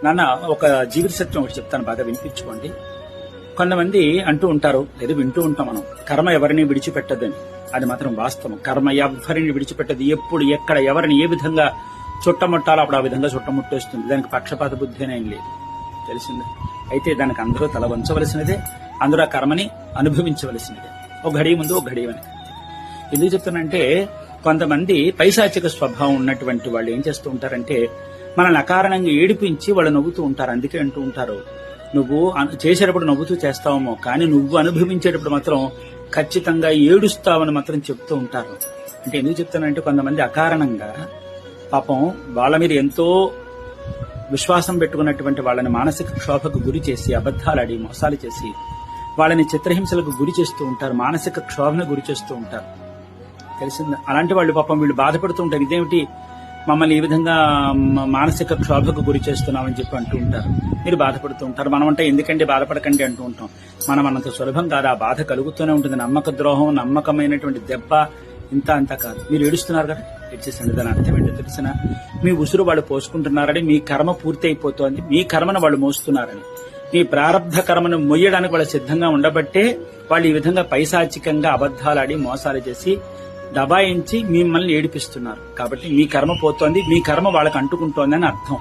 నాన్న ఒక జీవిత సత్యం ఒకటి చెప్తాను, బాగా వినిపించుకోండి. కొంతమంది అంటూ ఉంటారు, లేదా వింటూ ఉంటాం మనం, కర్మ ఎవరిని విడిచిపెట్టదని. అది మాత్రం వాస్తవం. కర్మ ఎవరిని విడిచిపెట్టదు. ఎప్పుడు ఎక్కడ ఎవరిని ఏ విధంగా చుట్టముట్టాలో అప్పుడు ఆ విధంగా చుట్టముట్టేస్తుంది. దానికి పక్షపాత బుద్ధి అనేం లేదు, తెలిసిందే. అయితే దానికి అందరూ తల వంచవలసినదే, అందరూ ఆ కర్మని అనుభవించవలసినదే. ఒక ఘడియ ముందు ఒక ఘడియ వెనక. ఎందుకు చెప్తానంటే, కొంతమంది పైశాచిక స్వభావం ఉన్నటువంటి వాళ్ళు ఏం చేస్తూ ఉంటారంటే, మనల్ని అకారణంగా ఏడిపించి వాళ్ళు నవ్వుతూ ఉంటారు. అందుకే అంటూ ఉంటారు, నువ్వు చేసేటప్పుడు నవ్వుతూ చేస్తావేమో, కానీ నువ్వు అనుభవించేటప్పుడు మాత్రం ఖచ్చితంగా ఏడుస్తావని మాత్రం చెప్తూ ఉంటారు. అంటే ఎందుకు చెప్తానంటే, కొంతమంది అకారణంగా పాపం వాళ్ళ మీద ఎంతో విశ్వాసం పెట్టుకున్నటువంటి వాళ్ళని మానసిక క్షోభకు గురి చేసి, అబద్ధాలాడి మోసాలు చేసి వాళ్ళని చిత్రహింసలకు గురి చేస్తూ ఉంటారు, మానసిక క్షోభను గురి చేస్తూ ఉంటారు, తెలిసిందా. అలాంటి వాళ్ళు పాపం వీళ్ళు బాధపడుతూ ఉంటారు, ఇదేమిటి మమ్మల్ని ఈ విధంగా మానసిక క్షోభకు గురి చేస్తున్నామని చెప్పి అంటూ ఉంటారు. మీరు బాధపడుతూ ఉంటారు. మనం అంటే ఎందుకంటే బాధపడకండి అంటూ ఉంటాం. మనం అన్నంత సులభం కాదు, ఆ బాధ కలుగుతూనే ఉంటుంది. నమ్మక ద్రోహం, నమ్మకమైనటువంటి దెబ్బ ఇంత అంతా కాదు. మీరు ఏడుస్తున్నారు కదా, ఏడ్చేసండి. దాని అర్థం ఏంటో తెలిసిన, మీ ఉసురు వాళ్ళు పోసుకుంటున్నారని, మీ కర్మ పూర్తి అయిపోతోంది, మీ కర్మను వాళ్ళు మోస్తున్నారని, మీ ప్రారంధ కర్మను మొయ్యడానికి వాళ్ళు సిద్ధంగా ఉండబట్టే వాళ్ళు ఈ విధంగా పైశాచికంగా అబద్ధాలాడి మోసాలు చేసి దబాయించి మిమ్మల్ని ఏడిపిస్తున్నారు. కాబట్టి మీ కర్మ పోతోంది, మీ కర్మ వాళ్ళకి అంటుకుంటోంది అని అర్థం.